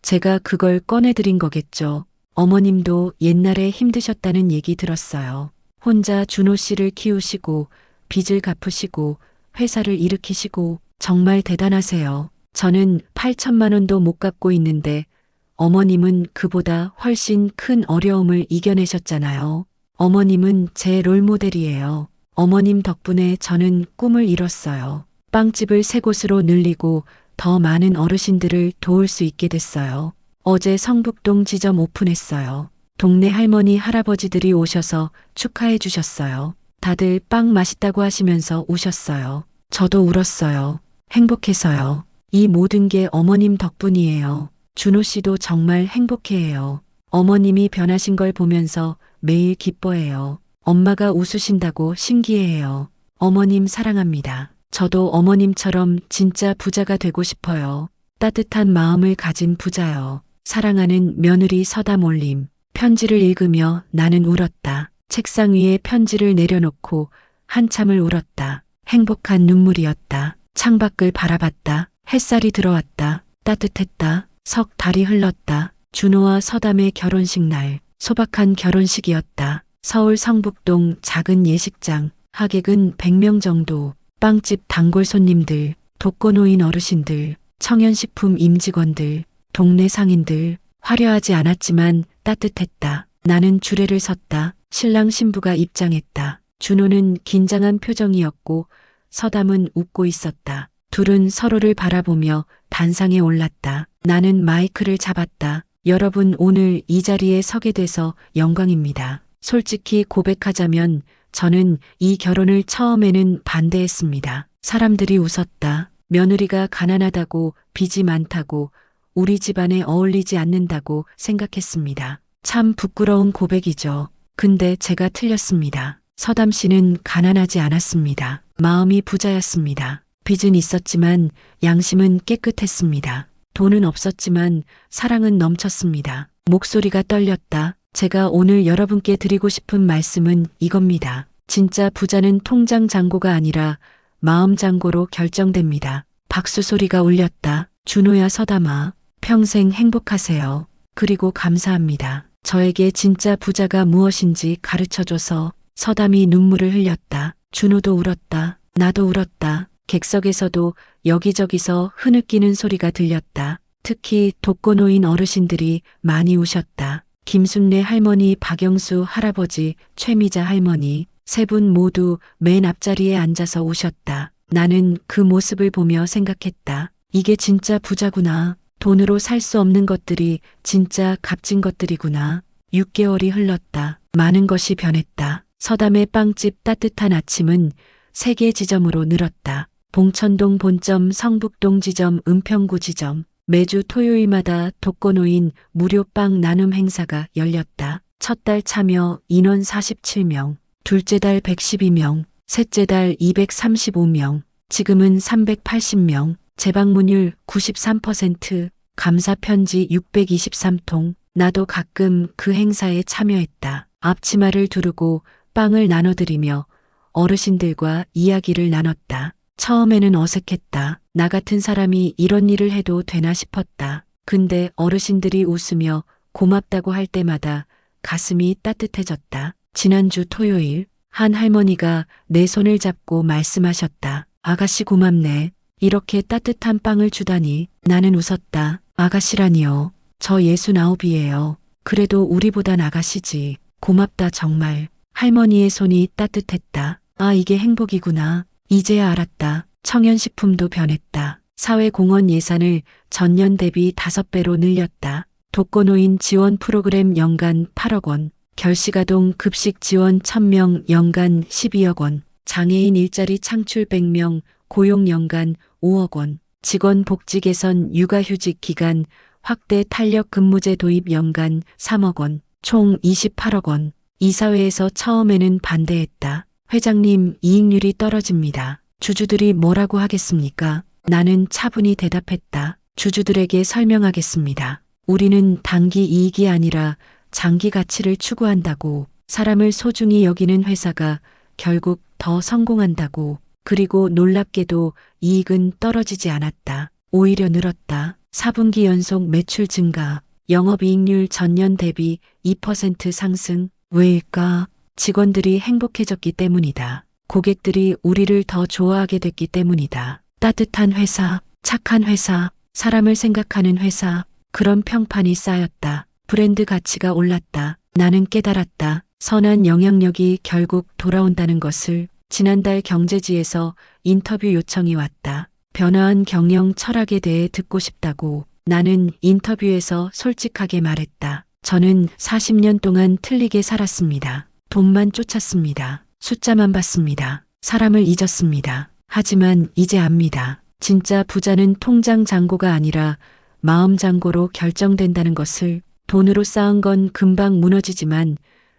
제가 그걸 꺼내드린 거겠죠. 어머님도 옛날에 힘드셨다는 얘기 들었어요. 혼자 준호 씨를 키우시고 빚을 갚으시고 회사를 일으키시고 정말 대단하세요. 저는 8천만 원도 못 갚고 있는데 어머님은 그보다 훨씬 큰 어려움을 이겨내셨잖아요. 어머님은 제 롤모델이에요. 어머님 덕분에 저는 꿈을 이뤘어요. 빵집을 3곳으로 늘리고 더 많은 어르신들을 도울 수 있게 됐어요. 어제 성북동 지점 오픈했어요. 동네 할머니, 할아버지들이 오셔서 축하해 주셨어요. 다들 빵 맛있다고 하시면서 우셨어요. 저도 울었어요. 행복해서요. 이 모든 게 어머님 덕분이에요. 준호 씨도 정말 행복해해요. 어머님이 변하신 걸 보면서 매일 기뻐해요. 엄마가 웃으신다고 신기해해요. 어머님 사랑합니다. 저도 어머님처럼 진짜 부자가 되고 싶어요. 따뜻한 마음을 가진 부자요. 사랑하는 며느리 서담 올림. 편지를 읽으며 나는 울었다. 책상 위에 편지를 내려놓고 한참을 울었다. 행복한 눈물이었다. 창밖을 바라봤다. 햇살이 들어왔다. 따뜻했다. 석 달이 흘렀다. 준호와 서담의 결혼식 날. 소박한 결혼식이었다. 서울 성북동 작은 예식장. 하객은 100명 정도. 빵집 단골 손님들, 독거노인 어르신들, 청년식품 임직원들, 동네 상인들. 화려하지 않았지만 따뜻했다. 나는 주례를 섰다. 신랑 신부가 입장했다. 준호는 긴장한 표정이었고 서담은 웃고 있었다. 둘은 서로를 바라보며 단상에 올랐다. 나는 마이크를 잡았다. 여러분, 오늘 이 자리에 서게 돼서 영광입니다. 솔직히 고백하자면 저는 이 결혼을 처음에는 반대했습니다. 사람들이 웃었다. 며느리가 가난하다고, 빚이 많다고, 우리 집안에 어울리지 않는다고 생각했습니다. 참 부끄러운 고백이죠. 근데 제가 틀렸습니다. 서담 씨는 가난하지 않았습니다. 마음이 부자였습니다. 빚은 있었지만 양심은 깨끗했습니다. 돈은 없었지만 사랑은 넘쳤습니다. 목소리가 떨렸다. 제가 오늘 여러분께 드리고 싶은 말씀은 이겁니다. 진짜 부자는 통장 잔고가 아니라 마음 잔고로 결정됩니다. 박수 소리가 울렸다. 준호야, 서담아. 평생 행복하세요. 그리고 감사합니다. 저에게 진짜 부자가 무엇인지 가르쳐줘서. 서담이 눈물을 흘렸다. 준호도 울었다. 나도 울었다. 객석에서도 여기저기서 흐느끼는 소리가 들렸다. 특히 독거노인 어르신들이 많이 우셨다. 김순례 할머니, 박영수 할아버지, 최미자 할머니, 3분 모두 맨 앞자리에 앉아서 우셨다. 나는 그 모습을 보며 생각했다. 이게 진짜 부자구나. 돈으로 살 수 없는 것들이 진짜 값진 것들이구나. 6개월이 흘렀다. 많은 것이 변했다. 서담의 빵집 따뜻한 아침은 3개 지점으로 늘었다. 봉천동 본점, 성북동 지점, 은평구 지점. 매주 토요일마다 독거노인 무료 빵 나눔 행사가 열렸다. 첫 달 참여 인원 47명, 둘째 달 112명, 셋째 달 235명, 지금은 380명, 재방문율 93%, 감사 편지 623통. 나도 가끔 그 행사에 참여했다. 앞치마를 두르고 빵을 나눠드리며 어르신들과 이야기를 나눴다. 처음에는 어색했다. 나 같은 사람이 이런 일을 해도 되나 싶었다. 근데 어르신들이 웃으며 고맙다고 할 때마다 가슴이 따뜻해졌다. 지난주 토요일 한 할머니가 내 손을 잡고 말씀하셨다. 아가씨 고맙네. 이렇게 따뜻한 빵을 주다니. 나는 웃었다. 아가씨라니요. 저 69이에요. 그래도 우리보단 아가씨지. 고맙다 정말. 할머니의 손이 따뜻했다. 아 이게 행복이구나. 이제야 알았다. 청년식품도 변했다. 사회공헌 예산을 전년 대비 5배로 늘렸다. 독거노인 지원 프로그램 연간 8억 원, 결식아동 급식 지원 1000명 연간 12억 원, 장애인 일자리 창출 100명 고용 연간 5억 원, 직원 복지 개선 육아휴직 기간 확대 탄력 근무제 도입 연간 3억 원, 총 28억 원. 이사회에서 처음에는 반대했다. 회장님, 이익률이 떨어집니다. 주주들이 뭐라고 하겠습니까? 나는 차분히 대답했다. 주주들에게 설명하겠습니다. 우리는 단기 이익이 아니라 장기 가치를 추구한다고. 사람을 소중히 여기는 회사가 결국 더 성공한다고. 그리고 놀랍게도 이익은 떨어지지 않았다. 오히려 늘었다. 4분기 연속 매출 증가, 영업이익률 전년 대비 2% 상승. 왜일까? 직원들이 행복해졌기 때문이다. 고객들이 우리를 더 좋아하게 됐기 때문이다. 따뜻한 회사, 착한 회사, 사람을 생각하는 회사, 그런 평판이 쌓였다. 브랜드 가치가 올랐다. 나는 깨달았다. 선한 영향력이 결국 돌아온다는 것을. 지난달 경제지에서 인터뷰 요청이 왔다. 변화한 경영 철학에 대해 듣고 싶다고. 나는 인터뷰에서 솔직하게 말했다. 저는 40년 동안 틀리게 살았습니다. 돈만 쫓았습니다. 숫자만 봤습니다. 사람을 잊었습니다. 하지만 이제 압니다. 진짜 부자는 통장 잔고가 아니라 마음 잔고로 결정된다는 것을. 돈으로 쌓은 건 금방 무너지지만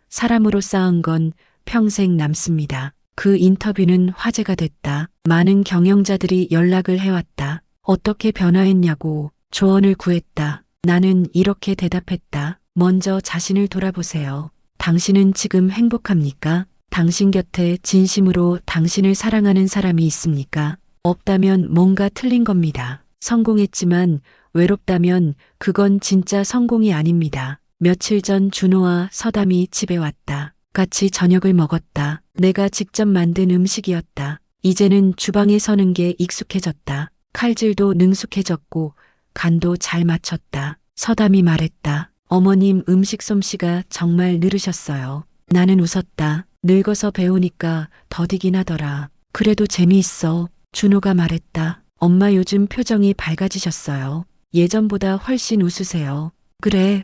사람으로 쌓은 건 평생 남습니다. 그 인터뷰는 화제가 됐다. 많은 경영자들이 연락을 해왔다. 어떻게 변화했냐고 조언을 구했다. 나는 이렇게 대답했다. 먼저 자신을 돌아보세요. 당신은 지금 행복합니까? 당신 곁에 진심으로 당신을 사랑하는 사람이 있습니까? 없다면 뭔가 틀린 겁니다. 성공했지만 외롭다면 그건 진짜 성공이 아닙니다. 며칠 전 준호와 서담이 집에 왔다. 같이 저녁을 먹었다. 내가 직접 만든 음식이었다. 이제는 주방에 서는 게 익숙해졌다. 칼질도 능숙해졌고 간도 잘 맞췄다. 서담이 말했다. 어머님 음식 솜씨가 정말 늘으셨어요. 나는 웃었다. 늙어서 배우니까 더디긴 하더라. 그래도 재미있어. 준호가 말했다. 엄마 요즘 표정이 밝아지셨어요. 예전보다 훨씬 웃으세요. 그래.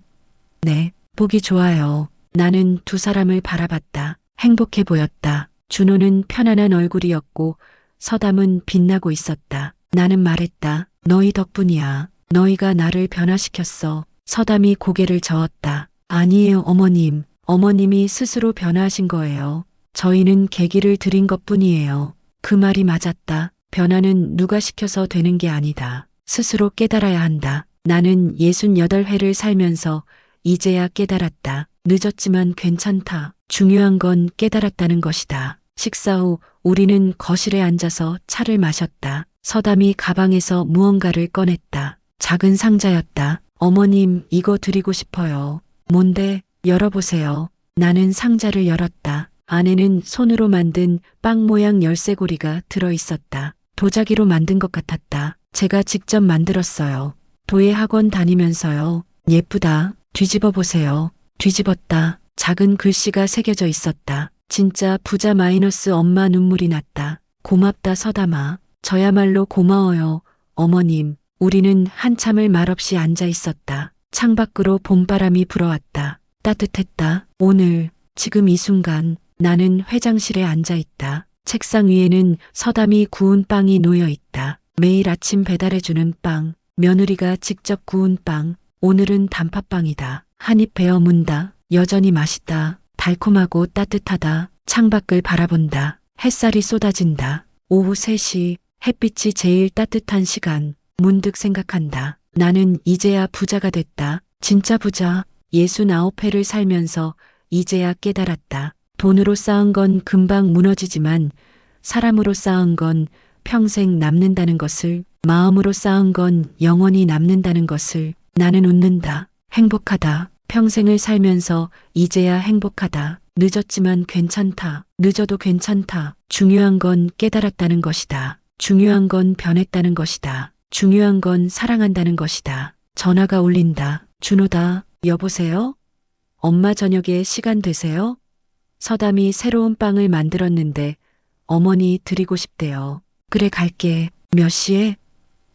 네. 보기 좋아요. 나는 두 사람을 바라봤다. 행복해 보였다. 준호는 편안한 얼굴이었고 서담은 빛나고 있었다. 나는 말했다. 너희 덕분이야. 너희가 나를 변화시켰어. 서담이 고개를 저었다. 아니에요, 어머님. 어머님이 스스로 변화하신 거예요. 저희는 계기를 드린 것뿐이에요. 그 말이 맞았다. 변화는 누가 시켜서 되는 게 아니다. 스스로 깨달아야 한다. 나는 68회를 살면서 이제야 깨달았다. 늦었지만 괜찮다. 중요한 건 깨달았다는 것이다. 식사 후 우리는 거실에 앉아서 차를 마셨다. 서담이 가방에서 무언가를 꺼냈다. 작은 상자였다. 어머님, 이거 드리고 싶어요. 뭔데? 열어보세요. 나는 상자를 열었다. 안에는 손으로 만든 빵 모양 열쇠고리가 들어있었다. 도자기로 만든 것 같았다. 제가 직접 만들었어요. 도예 학원 다니면서요. 예쁘다. 뒤집어 보세요. 뒤집었다. 작은 글씨가 새겨져 있었다. 진짜 부자 마이너스 엄마 눈물이 났다. 고맙다 서담아. 저야말로 고마워요. 어머님. 우리는 한참을 말없이 앉아 있었다. 창밖으로 봄바람이 불어왔다. 따뜻했다. 오늘, 지금 이 순간 나는 회장실에 앉아 있다. 책상 위에는 서담이 구운 빵이 놓여 있다. 매일 아침 배달해주는 빵. 며느리가 직접 구운 빵. 오늘은 단팥빵이다. 한 입 베어 문다. 여전히 맛있다. 달콤하고 따뜻하다. 창밖을 바라본다. 햇살이 쏟아진다. 오후 3시 햇빛이 제일 따뜻한 시간. 문득 생각한다. 나는 이제야 부자가 됐다. 진짜 부자. 69회를 살면서 이제야 깨달았다. 돈으로 쌓은 건 금방 무너지지만 사람으로 쌓은 건 평생 남는다는 것을, 마음으로 쌓은 건 영원히 남는다는 것을. 나는 웃는다. 행복하다. 평생을 살면서 이제야 행복하다. 늦었지만 괜찮다. 늦어도 괜찮다. 중요한 건 깨달았다는 것이다. 중요한 건 변했다는 것이다. 중요한 건 사랑한다는 것이다. 전화가 울린다. 준호다. 여보세요? 엄마 저녁에 시간 되세요? 서담이 새로운 빵을 만들었는데 어머니 드리고 싶대요. 그래 갈게. 몇 시에?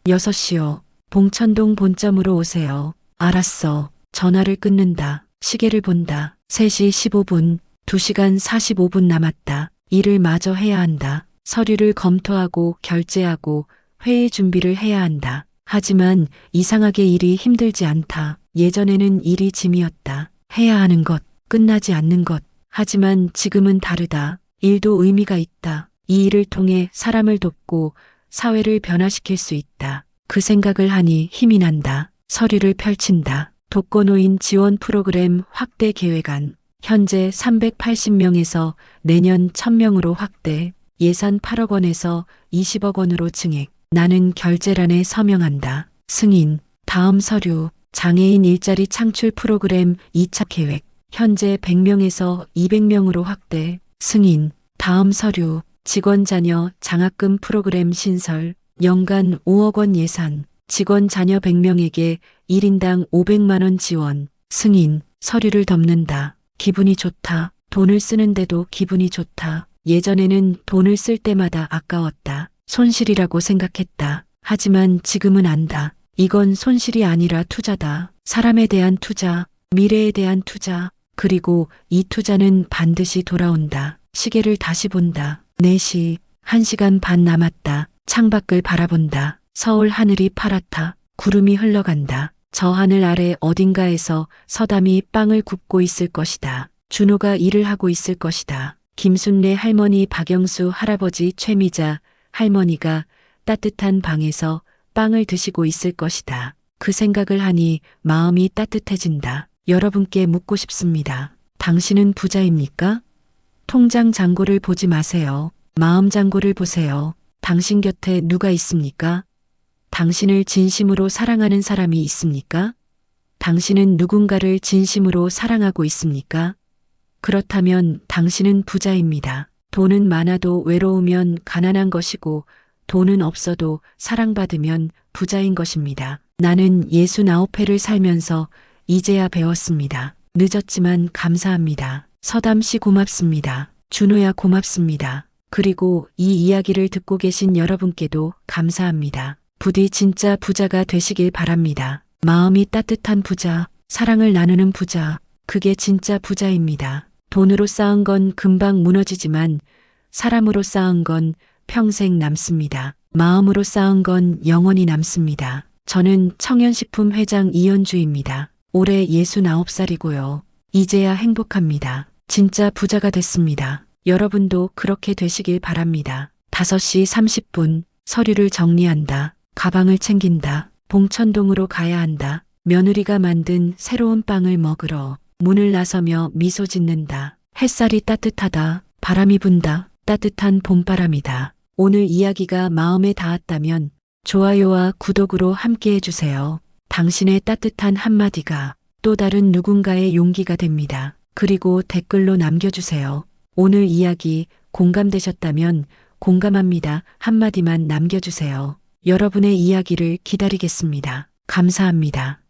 6시요. 봉천동 본점으로 오세요. 알았어. 전화를 끊는다. 시계를 본다. 3시 15분. 2시간 45분 남았다. 일을 마저 해야 한다. 서류를 검토하고 결제하고 회의 준비를 해야 한다. 하지만 이상하게 일이 힘들지 않다. 예전에는 일이 짐이었다. 해야 하는 것, 끝나지 않는 것. 하지만 지금은 다르다. 일도 의미가 있다. 이 일을 통해 사람을 돕고 사회를 변화시킬 수 있다. 그 생각을 하니 힘이 난다. 서류를 펼친다. 독거노인 지원 프로그램 확대 계획안. 현재 380명에서 내년 1000명으로 확대. 예산 8억 원에서 20억 원으로 증액. 나는 결재란에 서명한다. 승인. 다음 서류. 장애인 일자리 창출 프로그램 2차 계획. 현재 100명에서 200명으로 확대. 승인. 다음 서류. 직원 자녀 장학금 프로그램 신설. 연간 5억 원 예산. 직원 자녀 100명에게 1인당 500만 원 지원. 승인. 서류를 덮는다. 기분이 좋다. 돈을 쓰는데도 기분이 좋다. 예전에는 돈을 쓸 때마다 아까웠다. 손실이라고 생각했다. 하지만 지금은 안다. 이건 손실이 아니라 투자다. 사람에 대한 투자, 미래에 대한 투자, 그리고 이 투자는 반드시 돌아온다. 시계를 다시 본다. 4시, 1시간 반 남았다. 창밖을 바라본다. 서울 하늘이 파랗다. 구름이 흘러간다. 저 하늘 아래 어딘가에서 서담이 빵을 굽고 있을 것이다. 준호가 일을 하고 있을 것이다. 김순례 할머니, 박영수 할아버지, 최미자 할머니가 따뜻한 방에서 빵을 드시고 있을 것이다. 그 생각을 하니 마음이 따뜻해진다. 여러분께 묻고 싶습니다. 당신은 부자입니까? 통장 잔고를 보지 마세요. 마음 잔고를 보세요. 당신 곁에 누가 있습니까? 당신을 진심으로 사랑하는 사람이 있습니까? 당신은 누군가를 진심으로 사랑하고 있습니까? 그렇다면 당신은 부자입니다. 돈은 많아도 외로우면 가난한 것이고 돈은 없어도 사랑받으면 부자인 것입니다. 나는 69회를 살면서 이제야 배웠습니다. 늦었지만 감사합니다. 서담 씨 고맙습니다. 준호야 고맙습니다. 그리고 이 이야기를 듣고 계신 여러분께도 감사합니다. 부디 진짜 부자가 되시길 바랍니다. 마음이 따뜻한 부자, 사랑을 나누는 부자, 그게 진짜 부자입니다. 돈으로 쌓은 건 금방 무너지지만 사람으로 쌓은 건 평생 남습니다. 마음으로 쌓은 건 영원히 남습니다. 저는 청년식품 회장 이연주입니다. 올해 69살이고요. 이제야 행복합니다. 진짜 부자가 됐습니다. 여러분도 그렇게 되시길 바랍니다. 5시 30분 서류를 정리한다. 가방을 챙긴다. 봉천동으로 가야 한다. 며느리가 만든 새로운 빵을 먹으러 문을 나서며 미소 짓는다. 햇살이 따뜻하다. 바람이 분다. 따뜻한 봄바람이다. 오늘 이야기가 마음에 닿았다면 좋아요와 구독으로 함께 해주세요. 당신의 따뜻한 한마디가 또 다른 누군가의 용기가 됩니다. 그리고 댓글로 남겨주세요. 오늘 이야기 공감되셨다면 공감합니다. 한마디만 남겨주세요. 여러분의 이야기를 기다리겠습니다. 감사합니다.